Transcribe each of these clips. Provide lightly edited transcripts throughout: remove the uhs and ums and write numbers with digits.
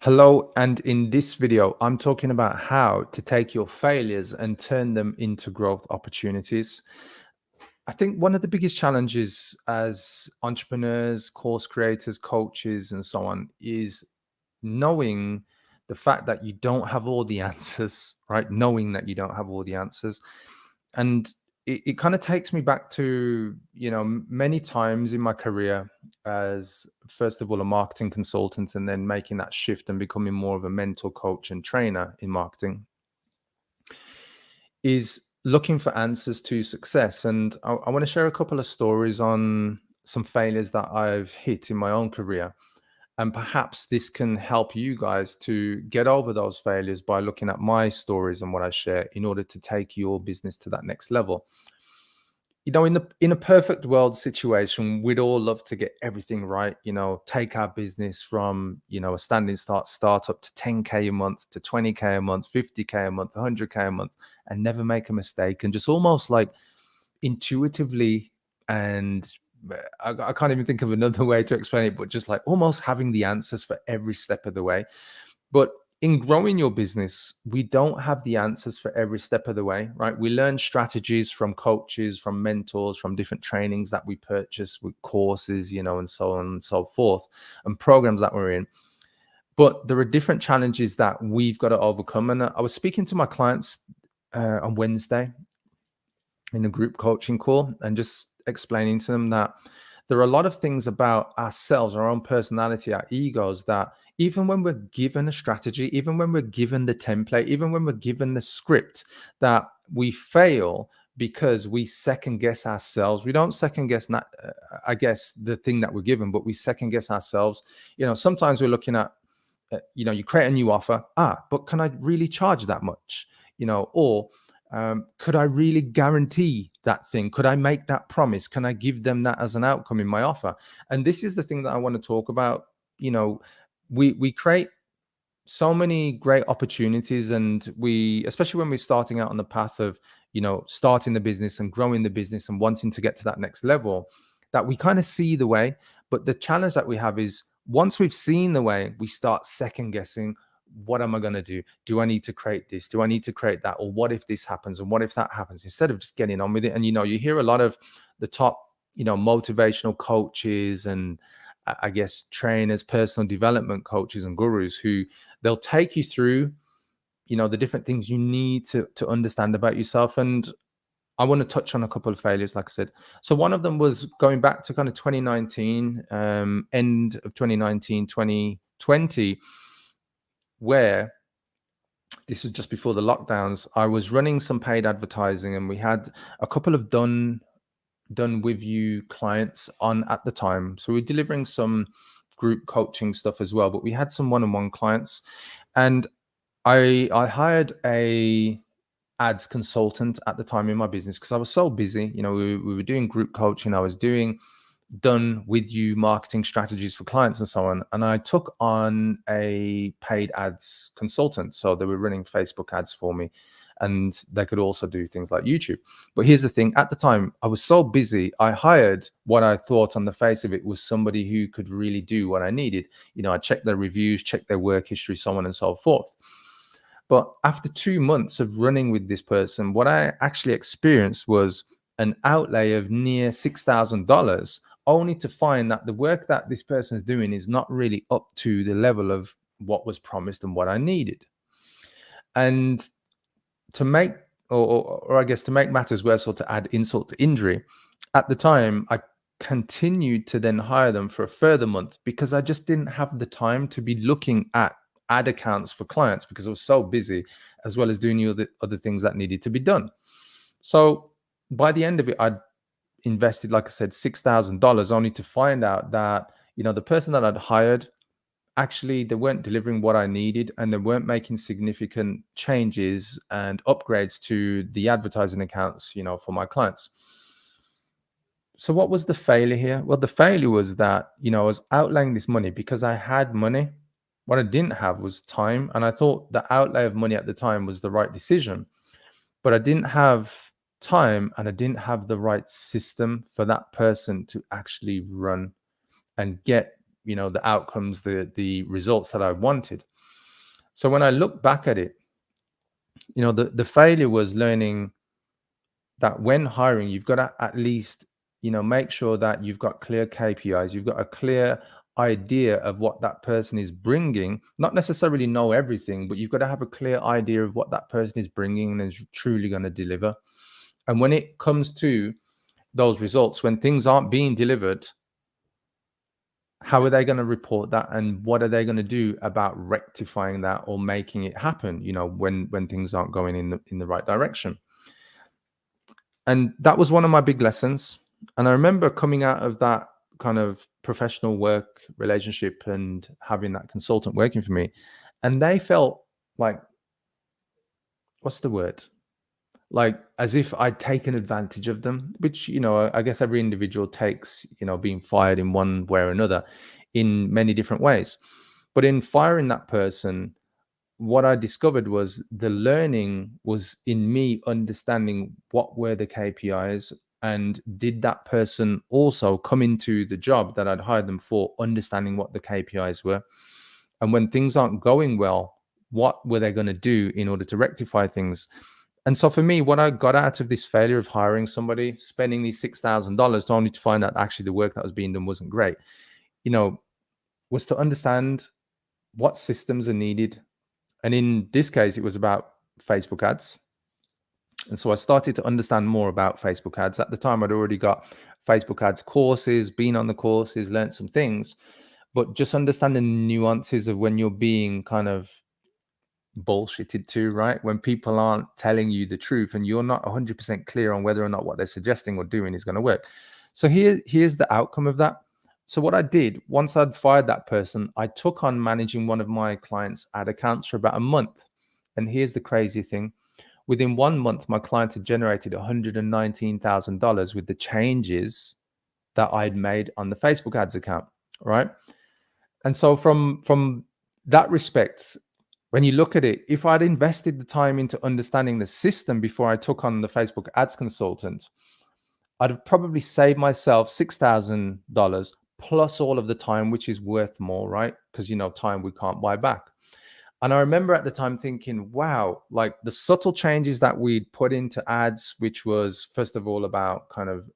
Hello, and in this video, I'm talking about how to take your failures and turn them into growth opportunities. I think one of the biggest challenges as entrepreneurs, course creators, coaches, and so on is knowing the fact that you don't have all the answers, right? Knowing that you don't have all the answers. And it kind of takes me back to, many times in my career as, first of all, a marketing consultant, and then making that shift and becoming more of a mentor, coach, and trainer in marketing, is looking for answers to success. And I want to share a couple of stories on some failures that I've hit in my own career. And perhaps this can help you guys to get over those failures by looking at my stories and what I share in order to take your business to that next level. In a perfect world situation, we'd all love to get everything right, take our business from, a standing startup to 10K a month, to 20K a month, 50K a month, 100K a month, and never make a mistake, and just almost like intuitively, and I can't even think of another way to explain it, but just like almost having the answers for every step of the way. But in growing your business, we don't have the answers for every step of the way, right? We learn strategies from coaches, from mentors, from different trainings that we purchase with courses, and so on and so forth, and programs that we're in. But there are different challenges that we've got to overcome. And I was speaking to my clients on Wednesday in a group coaching call, and just explaining to them that there are a lot of things about ourselves, our own personality, our egos, that even when we're given a strategy, even when we're given the template, even when we're given the script, that we fail because we second guess ourselves. We don't second guess, not, I guess, the thing that we're given, but we second guess ourselves. Sometimes we're looking at, you create a new offer. But can I really charge that much? Or could I really guarantee that thing? Could I make that promise? Can I give them that as an outcome in my offer? And this is the thing that I want to talk about. We create so many great opportunities, and especially when we're starting out on the path of, starting the business and growing the business and wanting to get to that next level, that we kind of see the way. But the challenge that we have is, once we've seen the way, we start second guessing. What am I going to do? Do I need to create this? Do I need to create that? Or what if this happens? And what if that happens? Instead of just getting on with it. And, you hear a lot of the top, motivational coaches and, I guess, trainers, personal development coaches and gurus, who they'll take you through, the different things you need to understand about yourself. And I want to touch on a couple of failures, like I said. So one of them was going back to kind of 2019, end of 2019, 2020, where this was just before the lockdowns. I was running some paid advertising, and we had a couple of done with you clients on at the time. So we're delivering some group coaching stuff as well, but we had some one-on-one clients, and I hired a ads consultant at the time in my business because I was so busy. We were doing group coaching, I was doing done with you marketing strategies for clients and so on. And I took on a paid ads consultant. So they were running Facebook ads for me, and they could also do things like YouTube. But here's the thing, at the time, I was so busy, I hired what I thought on the face of it was somebody who could really do what I needed. I checked their reviews, checked their work history, so on and so forth. But after 2 months of running with this person, what I actually experienced was an outlay of near $6,000, only to find that the work that this person is doing is not really up to the level of what was promised and what I needed. And to make, or I guess to make matters worse, or to add insult to injury, at the time, I continued to then hire them for a further month because I just didn't have the time to be looking at ad accounts for clients because I was so busy, as well as doing the other things that needed to be done. So by the end of it, I'd invested, like I said, $6,000, only to find out that, the person that I'd hired, actually, they weren't delivering what I needed, and they weren't making significant changes and upgrades to the advertising accounts, for my clients. So what was the failure here? Well, the failure was that, I was outlaying this money because I had money. What I didn't have was time. And I thought the outlay of money at the time was the right decision, but I didn't have time, and I didn't have the right system for that person to actually run and get, the outcomes, the results that I wanted. So when I look back at it, the failure was learning that when hiring, you've got to at least, make sure that you've got clear KPIs, you've got a clear idea of what that person is bringing, not necessarily know everything, but you've got to have a clear idea of what that person is bringing and is truly going to deliver. And when it comes to those results, when things aren't being delivered, how are they going to report that, and what are they going to do about rectifying that or making it happen, when things aren't going in the right direction? And that was one of my big lessons. And I remember coming out of that kind of professional work relationship and having that consultant working for me, and they felt like, what's the word? Like as if I'd taken advantage of them, which, I guess every individual takes, being fired in one way or another in many different ways. But in firing that person, what I discovered was the learning was in me understanding what were the KPIs, and did that person also come into the job that I'd hired them for, understanding what the KPIs were. And when things aren't going well, what were they going to do in order to rectify things? And so for me, what I got out of this failure of hiring somebody, spending these $6,000 only to find out actually the work that was being done wasn't great, you know, was to understand what systems are needed. And in this case, it was about Facebook ads. And so I started to understand more about Facebook ads. At the time, I'd already got Facebook ads courses, been on the courses, learned some things, but just understanding the nuances of when you're being kind of bullshitted to, right? When people aren't telling you the truth and you're not 100% clear on whether or not what they're suggesting or doing is going to work. So here's the outcome of that. So what I did, once I'd fired that person, I took on managing one of my clients' ad accounts for about a month. And here's the crazy thing. Within 1 month, my client had generated $119,000 with the changes that I'd made on the Facebook ads account, right? And so from that respect, when you look at it, if I'd invested the time into understanding the system before I took on the Facebook ads consultant, I'd have probably saved myself $6,000 plus all of the time, which is worth more, right? Because, time we can't buy back. And I remember at the time thinking, wow, like the subtle changes that we'd put into ads, which was first of all about kind of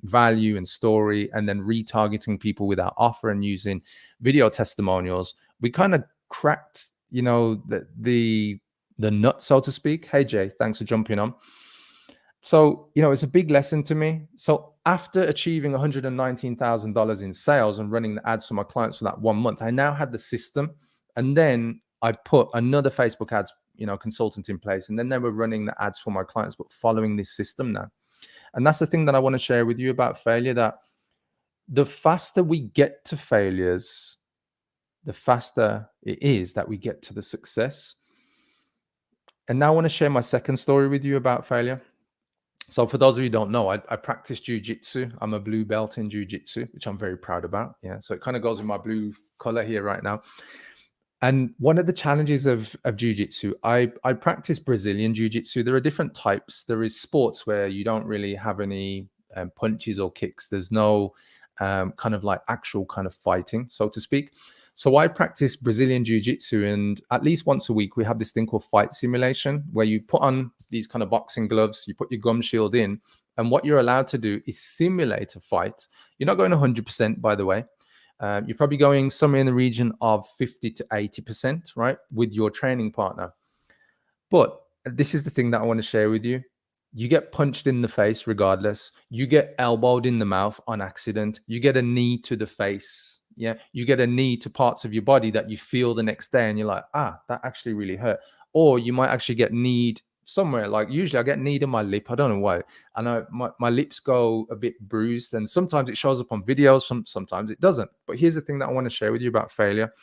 value and story, and then retargeting people with our offer and using video testimonials, we kind of cracked, the nut, so to speak. Hey, Jay, thanks for jumping on. So, it's a big lesson to me. So after achieving $119,000 in sales and running the ads for my clients for that 1 month, I now had the system. And then I put another Facebook ads, consultant in place. And then they were running the ads for my clients, but following this system now. And that's the thing that I want to share with you about failure, that the faster we get to failures, the faster it is that we get to the success. And now I want to share my second story with you about failure. So for those of you who don't know, I practice jujitsu. I'm a blue belt in jujitsu, which I'm very proud about. Yeah, so it kind of goes with my blue color here right now. And one of the challenges of jiu-jitsu, I practice Brazilian jiu-jitsu. There are different types. There is sports where you don't really have any punches or kicks. There's no kind of like actual kind of fighting, so to speak. So I practice Brazilian jiu-jitsu, and at least once a week, we have this thing called fight simulation, where you put on these kind of boxing gloves, you put your gum shield in, and what you're allowed to do is simulate a fight. You're not going 100%, by the way. You're probably going somewhere in the region of 50 to 80%, right, with your training partner. But this is the thing that I want to share with you. You get punched in the face regardless. You get elbowed in the mouth on accident. You get a knee to the face. Yeah. You get a knee to parts of your body that you feel the next day and you're like, that actually really hurt. Or you might actually get kneed somewhere. Like usually I get kneed in my lip. I don't know why. I know my lips go a bit bruised, and sometimes it shows up on videos. Sometimes it doesn't. But here's the thing that I want to share with you about failure.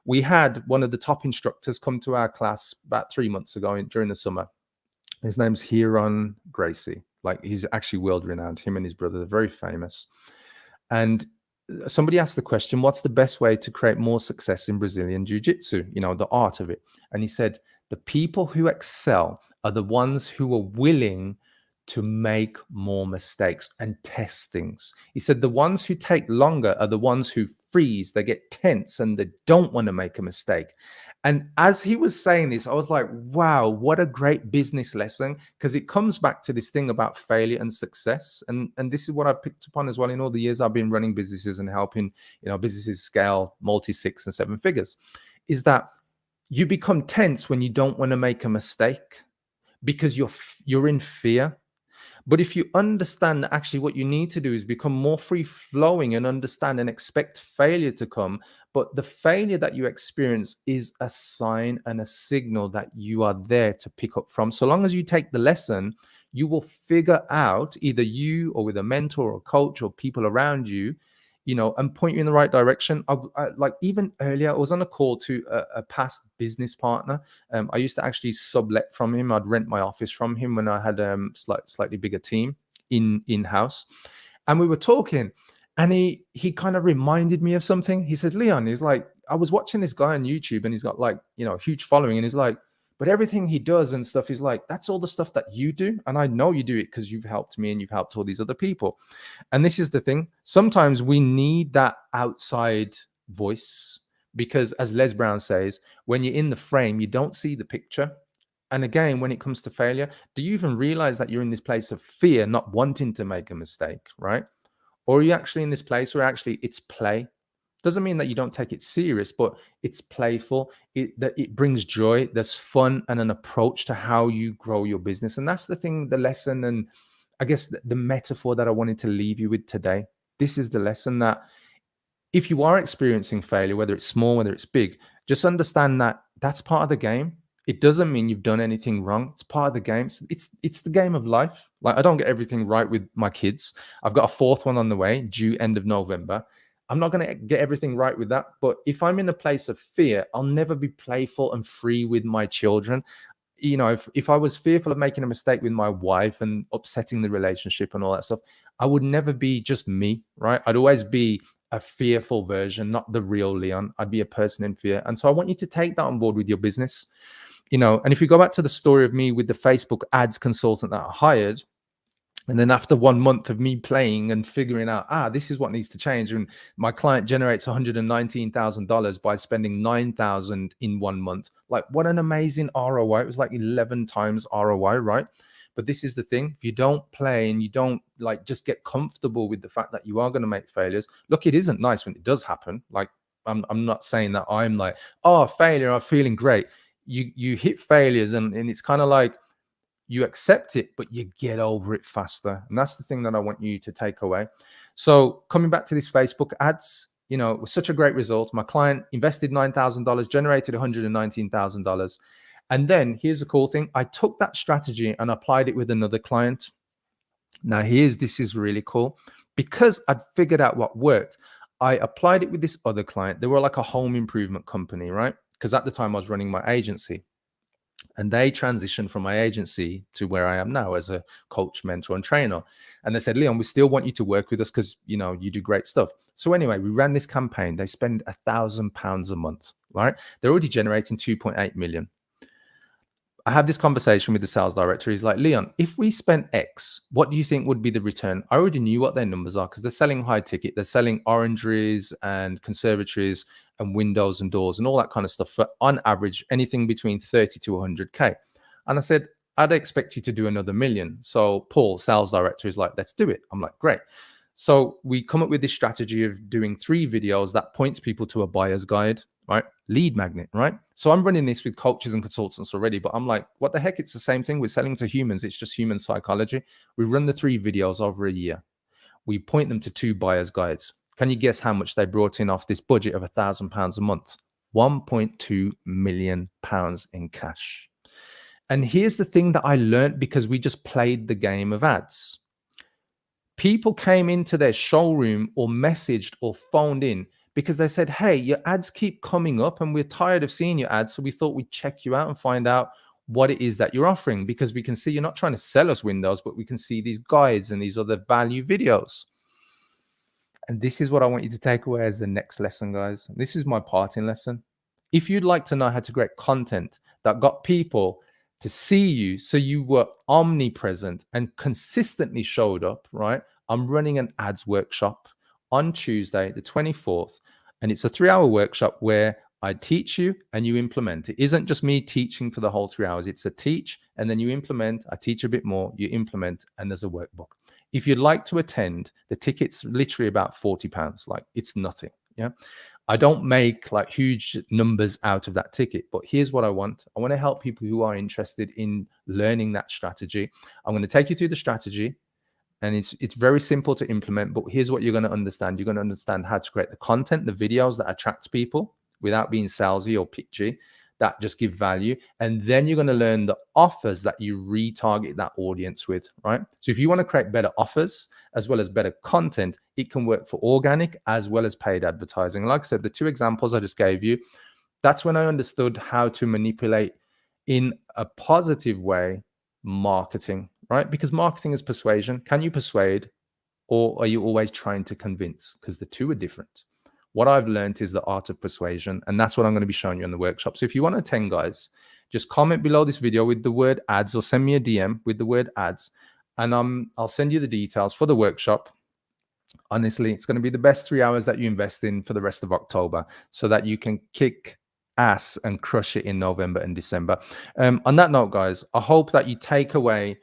We had one of the top instructors come to our class about 3 months ago during the summer. His name's Huron Gracie. Like, he's actually world renowned. Him and his brother are very famous. And somebody asked the question, what's the best way to create more success in Brazilian jiu-jitsu, the art of it? And he said, the people who excel are the ones who are willing to make more mistakes and test things. He said the ones who take longer are the ones who freeze, they get tense, and they don't want to make a mistake. And as he was saying this, I was like, wow, what a great business lesson. Because it comes back to this thing about failure and success. And this is what I've picked up on as well in all the years I've been running businesses and helping, businesses scale multi 6 and 7 figures, is that you become tense when you don't want to make a mistake because you're in fear. But if you understand that actually what you need to do is become more free flowing and understand and expect failure to come, but the failure that you experience is a sign and a signal that you are there to pick up from. So long as you take the lesson, you will figure out, either you or with a mentor or coach or people around you, and point you in the right direction. Like even earlier, I was on a call to a past business partner. I used to actually sublet from him. I'd rent my office from him when I had slightly bigger team in house, and we were talking, and he kind of reminded me of something. He said, "Leon," he's like, "I was watching this guy on YouTube, and he's got like a huge following, and he's like." But everything he does and stuff is like, that's all the stuff that you do. And I know you do it because you've helped me and you've helped all these other people. And this is the thing. Sometimes we need that outside voice because, as Les Brown says, when you're in the frame, you don't see the picture. And again, when it comes to failure, do you even realize that you're in this place of fear, not wanting to make a mistake, right? Or are you actually in this place where actually it's play? Doesn't mean that you don't take it serious, but it's playful. It brings joy. There's fun and an approach to how you grow your business. And that's the thing, the lesson, and I guess the metaphor that I wanted to leave you with today. This is the lesson that if you are experiencing failure, whether it's small, whether it's big, just understand that that's part of the game. It doesn't mean you've done anything wrong. It's part of the game. It's the game of life. Like I don't get everything right with my kids. I've got a fourth one on the way, due end of November. I'm not going to get everything right with that. But if I'm in a place of fear, I'll never be playful and free with my children. If I was fearful of making a mistake with my wife and upsetting the relationship and all that stuff, I would never be just me, right? I'd always be a fearful version, not the real Leon. I'd be a person in fear. And so I want you to take that on board with your business. And if you go back to the story of me with the Facebook ads consultant that I hired, and then after 1 month of me playing and figuring out, this is what needs to change. And my client generates $119,000 by spending 9,000 in 1 month. Like what an amazing ROI. It was like 11 times ROI, right? But this is the thing. If you don't play and you don't like just get comfortable with the fact that you are going to make failures, look, it isn't nice when it does happen. Like I'm not saying that I'm like, failure, I'm feeling great. You hit failures and it's kind of like, you accept it, but you get over it faster. And that's the thing that I want you to take away. So coming back to this Facebook ads, it was such a great result. My client invested $9,000, generated $119,000. And then here's the cool thing. I took that strategy and applied it with another client. Now this is really cool. Because I'd figured out what worked, I applied it with this other client. They were like a home improvement company, right? Because at the time I was running my agency. And they transitioned from my agency to where I am now as a coach, mentor, and trainer. And they said, Leon, we still want you to work with us because, you do great stuff. So anyway, we ran this campaign. They spend £1,000 a month, right? They're already generating 2.8 million. I have this conversation with the sales director. He's like, Leon, if we spent X, what do you think would be the return? I already knew what their numbers are because they're selling high ticket. They're selling orangeries and conservatories and windows and doors and all that kind of stuff for, on average, anything between 30 to 100K. And I said, I'd expect you to do another million. So Paul, sales director, is like, let's do it. I'm like, great. So we come up with this strategy of doing 3 videos that points people to a buyer's guide, right? Lead magnet, right? So I'm running this with coaches and consultants already, but I'm like, what the heck? It's the same thing. We're selling to humans. It's just human psychology. We run the 3 videos over a year. We point them to 2 buyer's guides. Can you guess how much they brought in off this budget of £1,000 a month? £1.2 million in cash. And here's the thing that I learned because we just played the game of ads. People came into their showroom or messaged or phoned in because they said, hey, your ads keep coming up and we're tired of seeing your ads. So we thought we'd check you out and find out what it is that you're offering, because we can see you're not trying to sell us windows, but we can see these guides and these other value videos. And this is what I want you to take away as the next lesson, guys. This is my parting lesson. If you'd like to know how to create content that got people to see you, so you were omnipresent and consistently showed up, right? I'm running an ads workshop on Tuesday, the 24th, and it's a 3-hour workshop where I teach you and you implement. It isn't just me teaching for the whole 3 hours. It's a teach and then you implement. I teach a bit more, you implement, and there's a workbook. If you'd like to attend, the ticket's literally about £40. Like, it's nothing. Yeah. I don't make like huge numbers out of that ticket, but here's what I want. I want to help people who are interested in learning that strategy. I'm going to take you through the strategy, and it's very simple to implement, but here's what you're going to understand. You're going to understand how to create the content, the videos that attract people without being salesy or pitchy, that just give value. And then you're going to learn the offers that you retarget that audience with, right? So if you want to create better offers as well as better content, it can work for organic as well as paid advertising. Like I said, the 2 examples I just gave you, that's when I understood how to manipulate in a positive way marketing, right? Because marketing is persuasion. Can you persuade, or are you always trying to convince? Because the 2 are different. What I've learned is the art of persuasion, and that's what I'm going to be showing you in the workshop. So if you want to attend, guys, just comment below this video with the word ads, or send me a DM with the word ads, and I'll send you the details for the workshop. Honestly, it's going to be the best 3 hours that you invest in for the rest of October, so that you can kick ass and crush it in November and December. On that note, guys, I hope that you take away,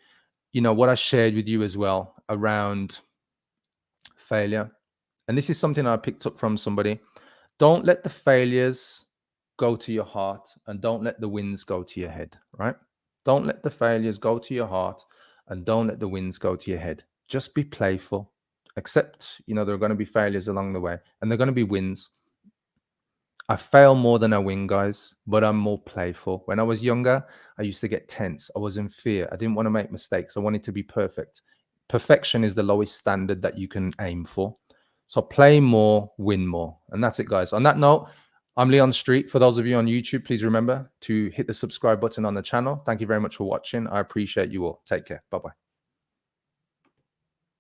what I shared with you as well around failure. And this is something I picked up from somebody. Don't let the failures go to your heart, and don't let the wins go to your head, right? Don't let the failures go to your heart, and don't let the wins go to your head. Just be playful. Accept, there are going to be failures along the way, and they're going to be wins. I fail more than I win, guys, but I'm more playful. When I was younger, I used to get tense. I was in fear. I didn't want to make mistakes. I wanted to be perfect. Perfection is the lowest standard that you can aim for. So play more, win more. And that's it, guys. On that note, I'm Leon Street. For those of you on YouTube, please remember to hit the subscribe button on the channel. Thank you very much for watching. I appreciate you all. Take care. Bye-bye.